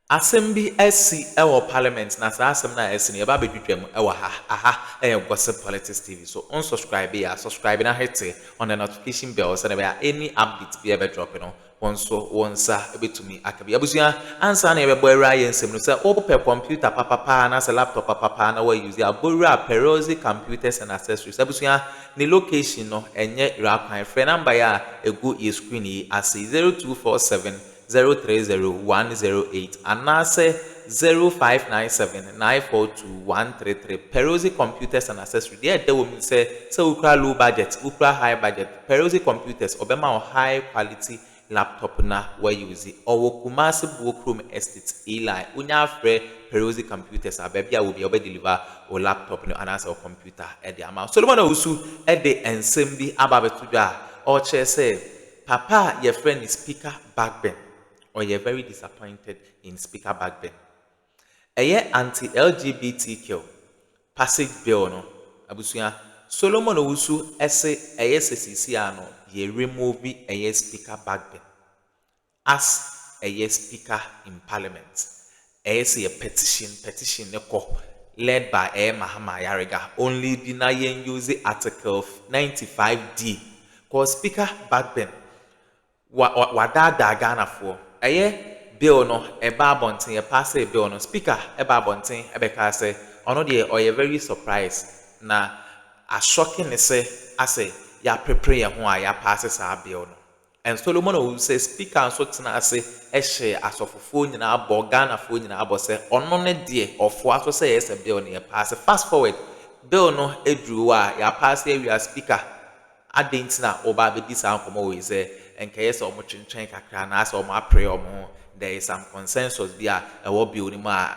Assembly SC our parliament na sa asem na SC ne ba bedwetwam ewa ha gossip politics TV. So unsubscribe ya subscribe na hit on the notification bell so that any update be ever drop onsa ebetumi akabi abusua ansa na ebe boyra yensem no say open computer papa na say laptop papa na we use ya boyra Perosi computers and accessories abusua ni location no enye ira friend number ya egu e screen yi as 0247030108 and now say 0597942133 Perosi computers and accessories there will mean say ukra low budget ukra high budget Perosi computers obema high quality laptop na we use owo Kumasi Bukrum Estate Eli unya free Perosi computers abebia will be able deliver o laptop no anasa o computer e the amount Solomon Usu e the ensem ababetuja or che say papa your friend is Speaker Bagbin or you're very disappointed in Speaker Bagbin anti-LGBTQ passage bill no abusuya Solomon Usu ese SCC ano ye remove Speaker Bagbin as Speaker in Parliament. A petition led by Mahama only denying using Article 95D. Cause Speaker Bagbin wadada Ghana for bill no eba bonten pass a bill no Speaker eba bonten ebeka say ono de or very surprised na a shocking say ase ya prepare ho a ya passes our bill no and Solomon will say Speaker so tena ase ehye asofofo nyina abo Ghana fo nyina abo say ono ne de ofo aso say yes a bill no pass fast forward bill no edru a ya pass we are Speaker adentina oba be dis ankomo we say enke yes omo chinchin kakra na ase omo apre omo there is some consensus there e wo bill ni ma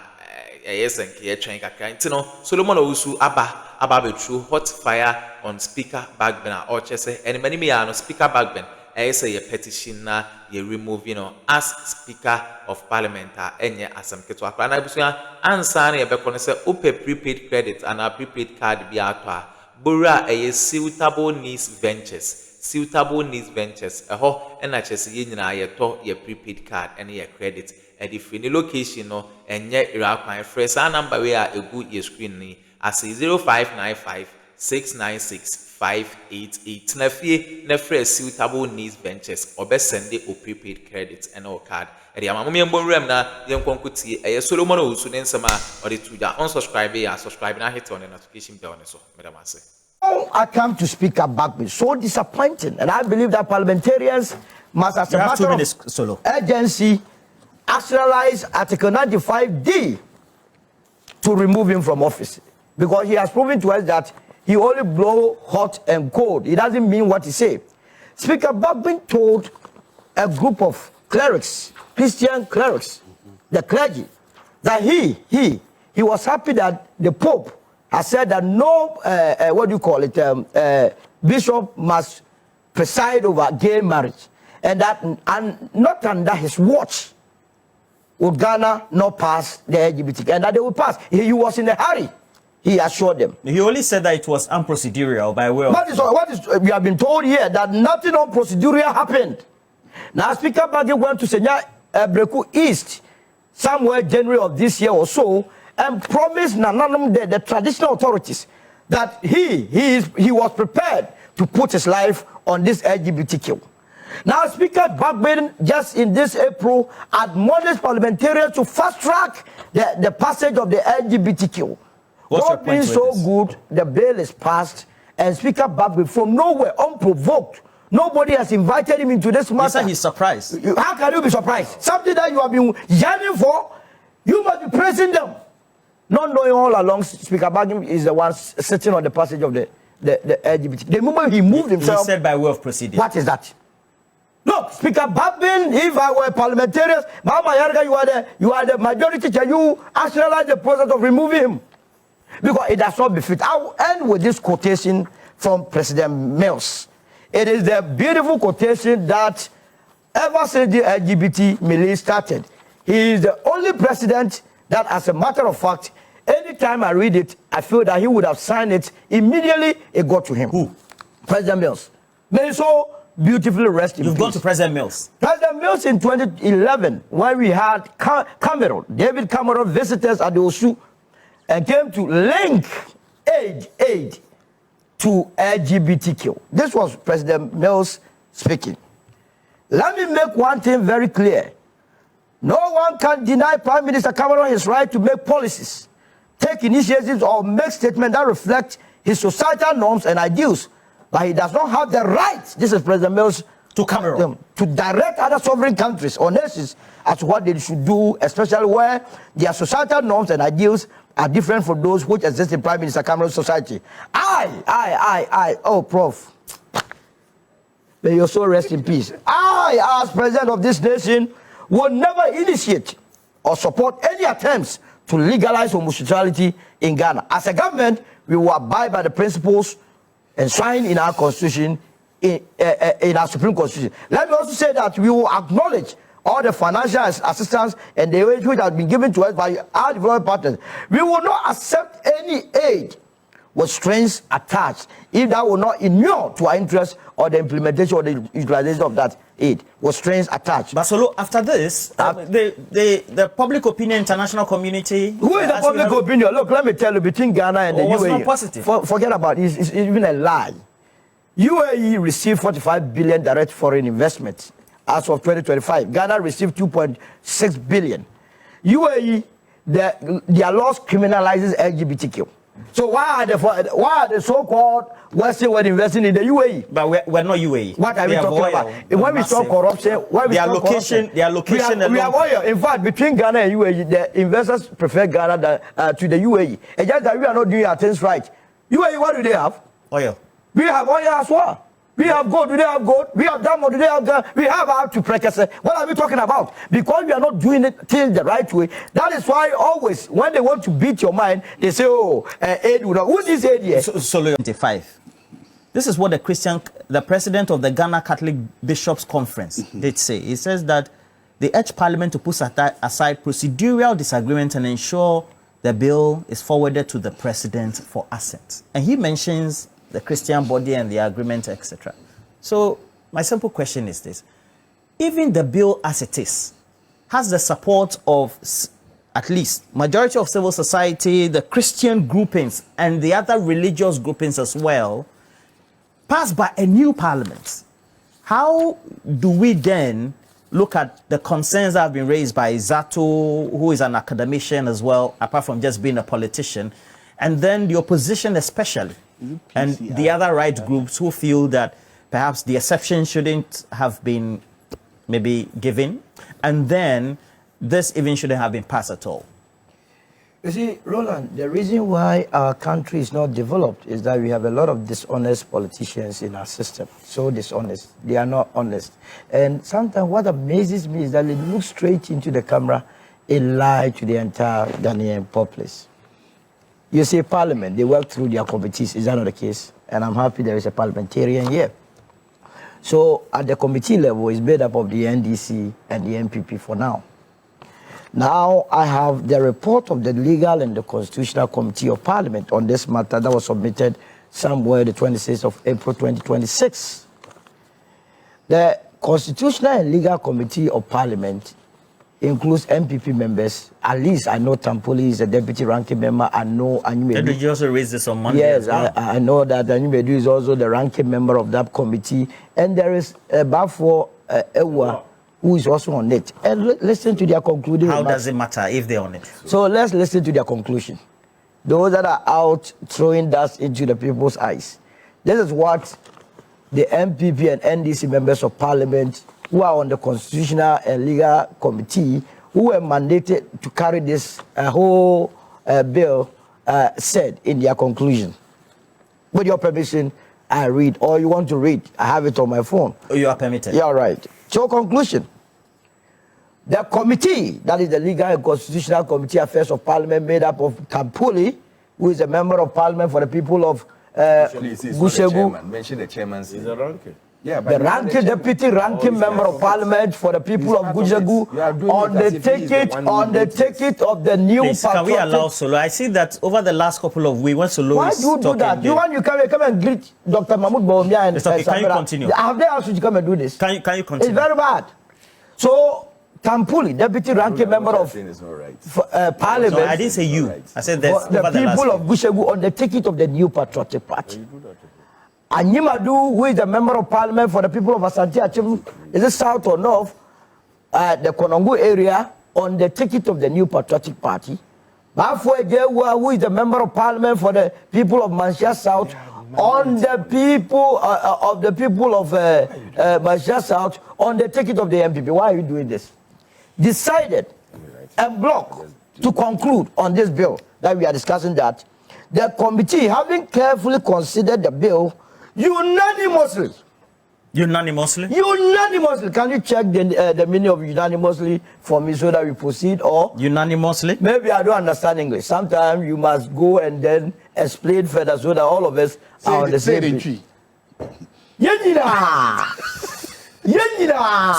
yes enke ye twen kakra ntino Solomon Owusu aba be true hot fire on Speaker Bagbin or say and many me no Speaker Bagbin say a petition na ye remove as Speaker of Parliament enye asem keto akra na busuya ansa na ye be kono say ope prepaid credit and a prepaid card bi ato bora suitable needs ventures eho na chese ye nyina ye to ye prepaid card and ye credit e di free location no enye ira kwan fresh number we a egu ye screen ni as 0595696588 na fie na fresh suitable needs ventures obesende o prepaid credit and o card e di amamo membo rem na ye nkonkuti e Solomon Owusu ne nsema o de tuja unsubscribe ya subscribe na hit on the notification bell ne so madam ase. I come to Speaker Bagbin, so disappointing, and I believe that parliamentarians must, as a matter of urgency, actualize Article 95D to remove him from office, because he has proven to us that he only blow hot and cold. He doesn't mean what he say. Speaker Bagbin told a group of clerics, Christian clerics, the clergy, that he was happy that the Pope has said that no, bishop must preside over gay marriage, and that not under his watch would Ghana not pass the LGBT, and that they will pass. He was in a hurry. He assured them. He only said that it was unprocedural by way of... What is we have been told here that nothing unprocedural happened. Now Speaker Bagbin went to Senya Breku East somewhere January of this year or so, and promised the traditional authorities that he was prepared to put his life on this LGBTQ. Now, Speaker Bagbin just in this April admonished parliamentarians to fast track the passage of the LGBTQ. God being so good, the bill is passed, and Speaker Bagbin from nowhere, unprovoked, nobody has invited him into this matter. He said he's surprised. How can you be surprised? Something that you have been yearning for, you must be praising them. Not knowing all along, Speaker Bagbin is the one sitting on the passage of the LGBT. The moment he moved himself... He said by way of proceeding. What is that? Look, Speaker Bagbin, if I were parliamentarians, Mahama, you are the majority, can you actualize the process of removing him? Because it does not befit. I will end with this quotation from President Mills. It is the beautiful quotation that ever since the LGBT melee started, he is the only president that, as a matter of fact, anytime I read it, I feel that he would have signed it immediately. It got to him. Who? President Mills. May so beautifully rest in You've peace. gone to President Mills. President Mills in 2011, when we had Cameron, David Cameron visitors at the Osu, and came to link aid to LGBTQ. This was President Mills speaking. Let me make one thing very clear. No one can deny Prime Minister Cameron his right to make policies, take initiatives, or make statements that reflect his societal norms and ideals. But he does not have the right, this is President Mills, To Cameroon. to direct other sovereign countries or nations as to what they should do, especially where their societal norms and ideals are different from those which exist in Prime Minister Cameron's society. Oh, Prof. May your soul rest in peace. I, as president of this nation, will never initiate or support any attempts to legalize homosexuality in Ghana. As a government, we will abide by the principles enshrined in our constitution, in our Supreme Constitution. Let me also say that we will acknowledge all the financial assistance and the aid which has been given to us by our development partners. We will not accept any aid with strings attached if that will not inure to our interest or the implementation or the utilization of that aid with strings attached. But so after this, the public opinion international community. Who is the public opinion? Look, let me tell you, between Ghana and the UAE. Was not positive. Forget about it. It's even a lie. UAE received 45 billion direct foreign investment as of 2025. Ghana received 2.6 billion. UAE, their laws criminalizes LGBTQ. So why are the so-called Western world investing in the UAE? But we're not UAE. What are we talking about? When we talk corruption, when we talk corruption, we are oil. In fact, between Ghana and UAE, the investors prefer Ghana to the UAE. It's just that we are not doing our things right. UAE, what do they have? Oil. We have oil as well. We have gold, do they have gold? We have diamond, do they have gold? We have our to practice. What are we talking about? Because we are not doing it till the right way. That is why always, when they want to beat your mind, they say, oh, aid will not. Who's this aid here? So 25. This is what the president of the Ghana Catholic Bishops Conference did say. He says that they urge Parliament to put aside procedural disagreement and ensure the bill is forwarded to the president for assent. And he mentions the Christian body and the agreement, etc. So my simple question is this. Even the bill as it is has the support of at least majority of civil society, the Christian groupings, and the other religious groupings as well, passed by a new parliament. How do we then look at the concerns that have been raised by Zato, who is an academician as well, apart from just being a politician, and then the opposition especially, and the other right groups who feel that perhaps the exception shouldn't have been maybe given, and then this even shouldn't have been passed at all? You see, Roland, the reason why our country is not developed is that we have a lot of dishonest politicians in our system. So dishonest. They are not honest. And sometimes what amazes me is that they look straight into the camera and lie to the entire Ghanaian populace. You see, Parliament, they work through their committees. Is that not the case? And I'm happy there is a parliamentarian here. So at the committee level, it's made up of the NDC and the NPP for now. Now I have the report of the Legal and the Constitutional Committee of Parliament on this matter that was submitted somewhere the 26th of April 2026. The Constitutional and Legal Committee of Parliament includes MPP members. At least I know Tampoli is a deputy ranking member. I know Anyumedu. Did you also raise this on Monday? Yes, well? I know that Anyumedu is also the ranking member of that committee. And there is Bafo Ewa, who is also on it. And listen to their concluding How remarks. does it matter if they're on it? So let's listen to their conclusion. Those that are out throwing dust into the people's eyes. This is what the MPP and NDC members of Parliament who are on the Constitutional and Legal Committee, who were mandated to carry this whole bill, said in their conclusion. With your permission, I read, or you want to read, I have it on my phone. Oh, you are permitted. Yeah, right. So conclusion. The committee, that is the Legal and Constitutional Committee Affairs of Parliament, made up of Tampoli, who is a member of Parliament for the people of Actually, Gusegu. mention the chairman's. He's a ranking. Yeah, the ranking deputy ranking member of parliament for the people of Gujagu on the ticket of the new Please, can we allow Solo? I see that over the last couple of weeks, when Solo why is do you do that? You want you come and greet Dr. Mahmoud Bawumia and okay, can you continue? Have they asked you to come and do this? Can you continue? It's very bad. So Tampuli, deputy ranking member of parliament. No, I didn't say you. Right. I said that the people of Gujagu on the ticket of the new patriotic party. Anyimadu, who is the member of parliament for the people of Asante Achim, is it south or north? The Konongo area on the ticket of the new patriotic party. Bafwe Jewa, who is the member of parliament for the people of Mansia South, on the people of Mansia South, on the ticket of the MPP. Why are you doing this? Decided and block to conclude on this bill that we are discussing, that the committee, having carefully considered the bill, unanimously. Can you check the meaning of unanimously for me so that we proceed? Or unanimously? Maybe I don't understand English. Sometimes you must go and then explain further so that all of us are on the same page.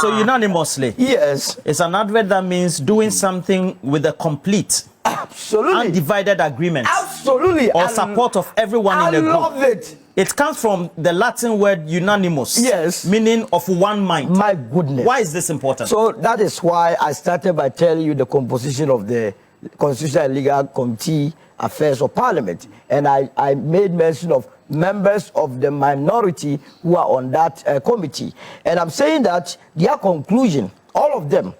So unanimously? Yes. It's an advert that means doing something with a complete, absolutely, undivided agreement. Absolutely. Or support of everyone in the group. I love it. It comes from the Latin word unanimous. Yes. Meaning of one mind. My goodness. Why is this important? So that is why I started by telling you the composition of the Constitutional and Legal Committee Affairs of Parliament. And I made mention of members of the minority who are on that committee. And I'm saying that their conclusion, all of them,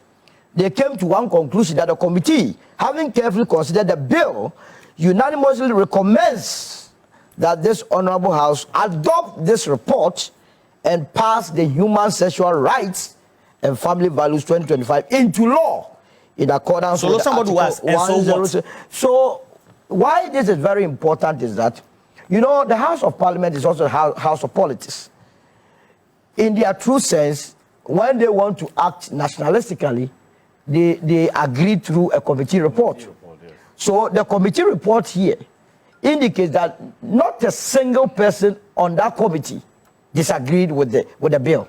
they came to one conclusion, that the committee, having carefully considered the bill, unanimously recommends that this honorable house adopt this report and pass the Human Sexual Rights and Family Values 2025 into law in accordance with Article 106. So why this is very important is that, you know, the House of Parliament is also a house of politics. In their true sense, when they want to act nationalistically, they agree through a committee report. So the committee report here indicates that not a single person on that committee disagreed with the bill.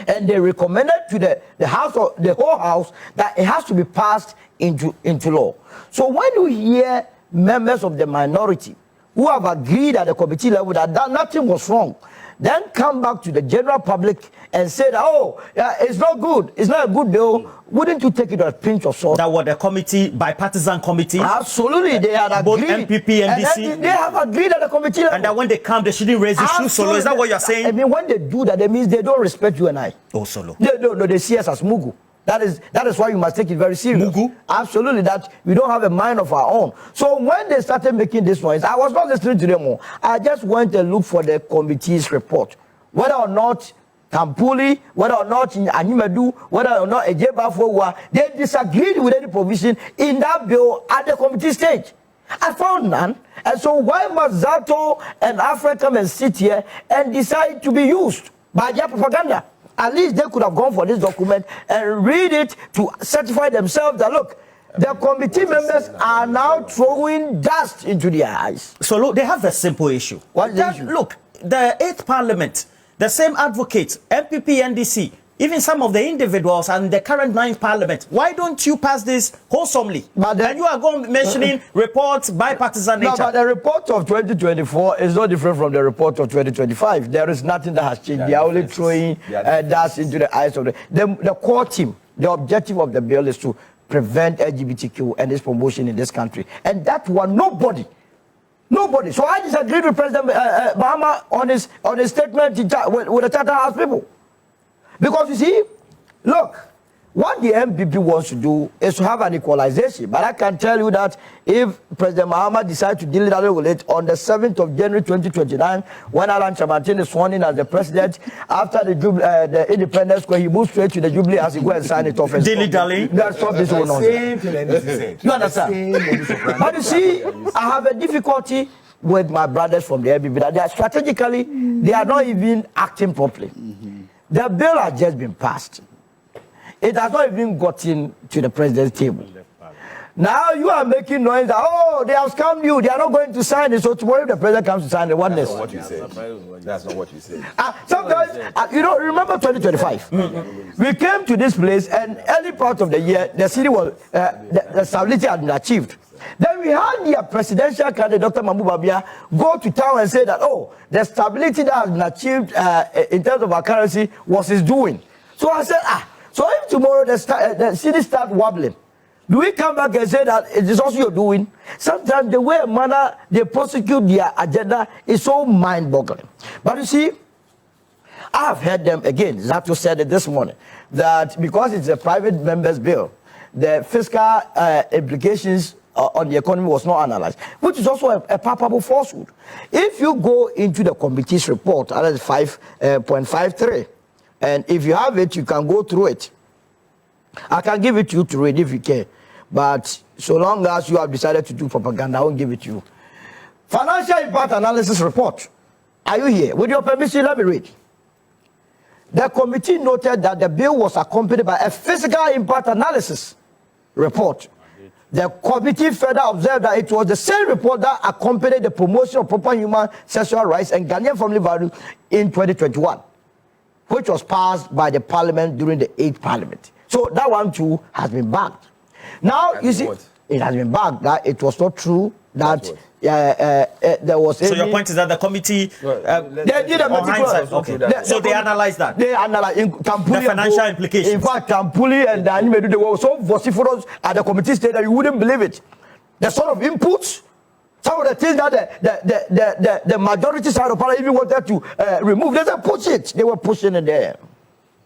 And they recommended to the whole house that it has to be passed into law. So when you hear members of the minority who have agreed at the committee level that nothing was wrong, then come back to the general public and say that, oh, yeah, it's not good, it's not a good bill, wouldn't you take it with a pinch of salt? That was the committee, bipartisan committee? Absolutely, they had agreed. Both MPP and DC? They have agreed at the committee level. And that when they come, they shouldn't raise issues solo. Is that what you're saying? I mean, when they do that, it means they don't respect you and I. Oh, solo. No, they see us as Mugu. That is why you must take it very serious. Mugu? Absolutely, that we don't have a mind of our own. So when they started making this noise, I was not listening to them more. I just went and looked for the committee's report. Whether or not Tampuli, whether or not Anyimadu, whether or not Ejebafo, they disagreed with any provision in that bill at the committee stage. I found none. And so why must Zato and Africa come and sit here and decide to be used by their propaganda? At least they could have gone for this document and read it to certify themselves that, look, the committee members are now throwing dust into their eyes. So look, they have a simple issue. What is the issue? Look, the 8th Parliament, the same advocates, MPP, NDC, even some of the individuals and the current 9th Parliament, why don't you pass this wholesomely? And you are going mentioning reports, bipartisan nature. No, but the report of 2024 is no different from the report of 2025. There is nothing that has changed. They are only throwing dust into the eyes of the core team. The objective of the bill is to prevent LGBTQ and its promotion in this country. And that one, nobody. So I disagree with President Mahama on his statement with the Charter House people. Because you see, look, what the MPP wants to do is to have an equalization. But I can tell you that if President Mahama decides to deal with it on the 7th of January 2029, when Alan Chamartin is sworn in as the president, after the independence, when he moves straight to the Jubilee as he go and sign it off. Dilly-dally. Stop this whole nonsense. You understand? But you see, I have a difficulty with my brothers from the MPP that they are strategically, they are not even acting properly. The bill has just been passed. It has not even gotten to the president's table. Now you are making noise that, oh, they have scammed you. They are not going to sign it. So tomorrow if the president comes to sign it, what next? That's not what you said. That's not what you said. Sometimes, you know, remember 2025? We came to this place and early part of the year, the city was, the stability had been achieved. Then we had the presidential candidate, Dr. Mahama Babia, go to town and say that, oh, the stability that has been achieved in terms of our currency was his doing. So I said, so if tomorrow the city start wobbling, do we come back and say that it is also your doing? Sometimes the way manner they prosecute their agenda is so mind-boggling. But you see, I have heard them again. Zato said it this morning that because it's a private members bill, the fiscal implications on the economy was not analyzed, which is also a palpable falsehood. If you go into the committee's report, that is 5.53, and if you have it, you can go through it. I can give it to you to read if you care. But so long as you have decided to do propaganda, I won't give it to you. Financial impact analysis report. Are you here? With your permission, let me read. The committee noted that the bill was accompanied by a physical impact analysis report. The committee further observed that it was the same report that accompanied the promotion of proper human sexual rights and Ghanaian family values in 2021, which was passed by the parliament during the 8th parliament. So that one too has been backed. Now you see, it has been backed that it was not true that there was. So your point is that the committee they did a meticulous. Okay. So they analyzed that. They analyzed the financial implications. In fact, Tampuli and Danimedu, they were so vociferous at the committee stage that you wouldn't believe it. The sort of inputs, some of the things that the majority side of parliament even wanted to remove, they said push it. They were pushing it there.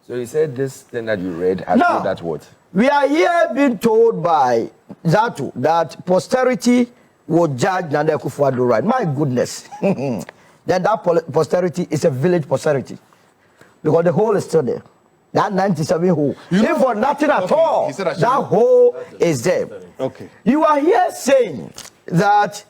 So you said this thing that you read has now, that what? We are here being told by Zato that posterity will judge Nana Akufo-Addo right. My goodness. Then that posterity is a village posterity. Because the hole is still there. That 97 hole. If for nothing at all, that hole is there. Okay. You are here saying that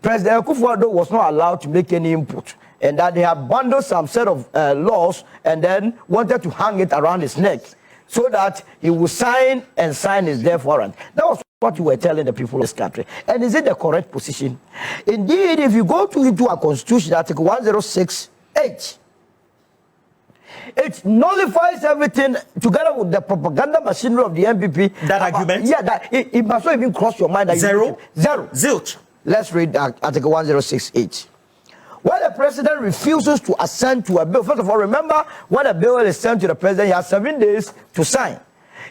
President Akufo-Addo was not allowed to make any input, and that they have bundled some set of laws and then wanted to hang it around his neck so that he will sign his death warrant. That was what you were telling the people of this country. And is it the correct position? Indeed, if you go into our constitution, Article 106H, it nullifies everything together with the propaganda machinery of the MPP. That argument? Yeah, that it must not even cross your mind. That Zero? Zero. Zilch. Let's read Article 106H. When the president refuses to assent to a bill, first of all, remember, when a bill is sent to the president, he has 7 days to sign.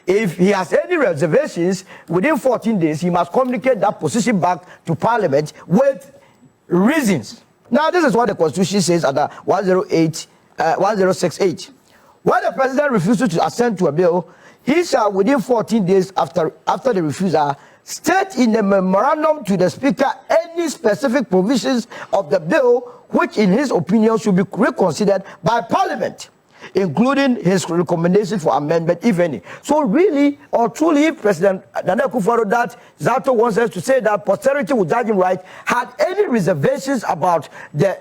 If he has any reservations, within 14 days, he must communicate that position back to parliament with reasons. Now, this is what the constitution says under 106H. When the president refuses to assent to a bill, he shall, within 14 days after the refusal, state in the memorandum to the speaker any specific provisions of the bill which in his opinion should be reconsidered by parliament, including his recommendation for amendment, if any. So really or truly, if President Nana Akufo-Addo, that Zato wants us to say that posterity will judge him right, had any reservations about the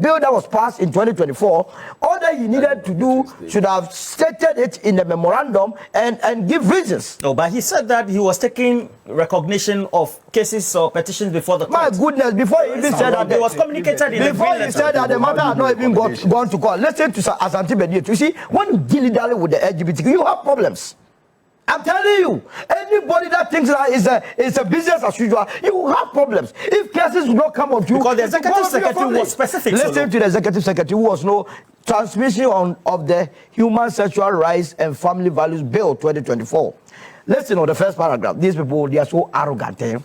bill that was passed in 2024, all that he needed to do should have stated it in the memorandum and give reasons. No, but he said that he was taking recognition of cases or petitions before the court. My goodness, before he even said that, it was communicated in before he said that the matter had not even gone to court. Listen to Asante Bediet. You see, when you dilly-dally with the LGBTQ, you have problems. I'm telling you, anybody that thinks that is a business as usual, you have problems. If cases will not come up to you, because the executive secretary was specific. Listen to the executive secretary who was no transmission of the Human Sexual Rights and Family Values Bill 2024. Listen on the first paragraph. These people, they are so arrogant. Eh?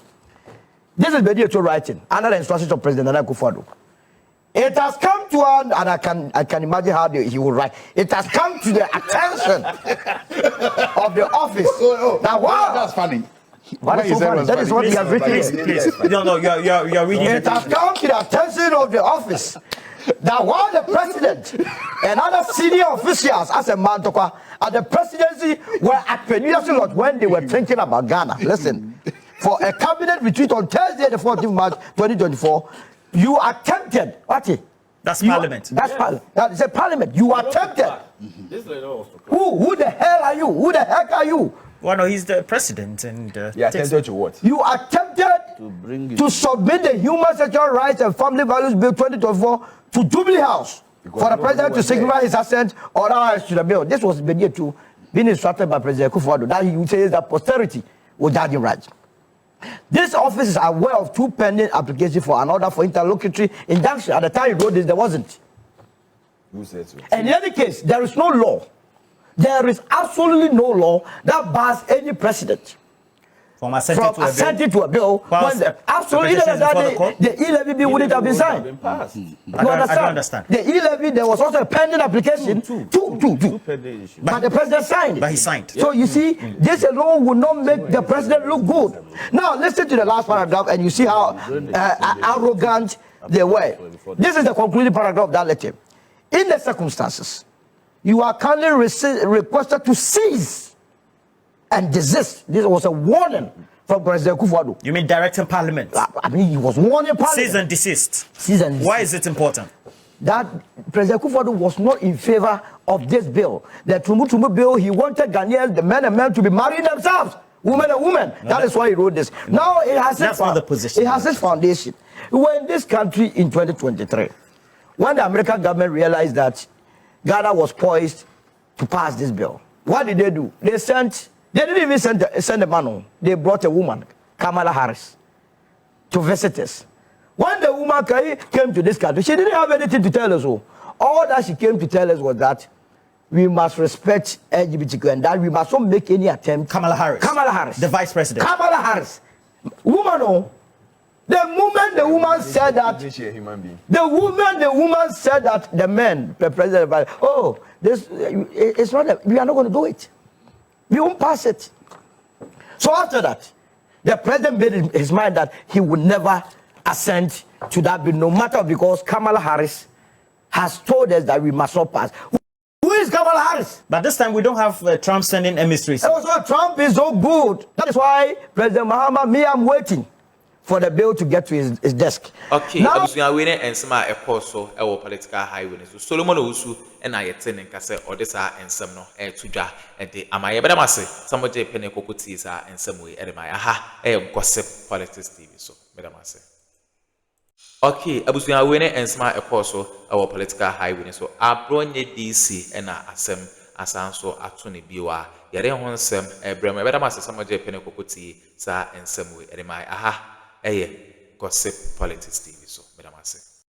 This is Bediet writing under the instructions of President Nana Akufo-Addo. It has come to an, and I can imagine how he will write. It has come to the attention of the office. Now, wow, that's funny. What is so funny? That is what he has written. Please. No, you're reading. It has come to the attention of the office that while the president and other senior officials, as a man at the presidency, were at Penida Lodge when they were thinking about Ghana. Listen, for a cabinet retreat on Thursday, the 14th March 2024. You attempted. What? That's parliament. That's parliament. That is a parliament. You attempted. Who the hell are you? Who the heck are you? Well, no, he's the president, and He attempted to what? You attempted to submit the Human Sexual Rights and Family Values Bill 2024 to Jubilee House for the president to signify his assent or otherwise to the bill. This was being instructed by President Kufuor that he says that posterity will judge him right. This office is aware of 2 pending applications for an order for interlocutory injunction. At the time he wrote this, there wasn't. Who said so? And in any case, there is no law. There is absolutely no law that bars any precedent from assenting to a bill. When absolutely, the e-levy bill wouldn't have been signed. I don't understand. The e-levy, there was also a pending application. Two. But the president signed it. But he signed. So you see, this alone would not make the president look good. Now, listen to the last paragraph and you see how arrogant they were. This is the concluding paragraph of that letter. In the circumstances, you are kindly requested to cease and desist. This was a warning from President Kufuor. You mean directing Parliament? I mean, he was warning Parliament. Cease and desist. Cease and desist. Why is it important? That President Kufuor was not in favor of this bill. The Tumu bill, he wanted Ghanaians, the men and men, to be marrying themselves, women and women. No, that is why he wrote this. No, now it has its position. It has its foundation. When this country in 2023, when the American government realized that Ghana was poised to pass this bill, what did they do? They didn't even send a man home. They brought a woman, Kamala Harris, to visit us. When the woman came to this country, she didn't have anything to tell us. All that she came to tell us was that we must respect LGBTQ and that we must not make any attempt. Kamala Harris. The vice president. Kamala Harris. Woman, the moment the woman said that, the woman said that the men, the president, it's not, we are not going to do it. We won't pass it. So after that, the president made his mind that he would never assent to that bill, no matter, because Kamala Harris has told us that we must not pass. Who is Kamala Harris? But this time we don't have Trump sending emissaries. Also, Trump is so good. That is why President Mahama, I'm waiting for the bill to get to his desk. Okay, now we are winning and some so our political highway. So Solomon Usu and I attend and Cassa or this are and some no air to jar and the Amaya, but I must say, some of the penny are in some way at my gossip politics TV. So, but I must say. Okay, Abusia winning and smart apostle our political highway. So, our bronye DC and our assem as also attorney biwa. Yare hon sem Abraham, but I must say, some of the penny sa and some way at my gossip politics TV. So, but I must say.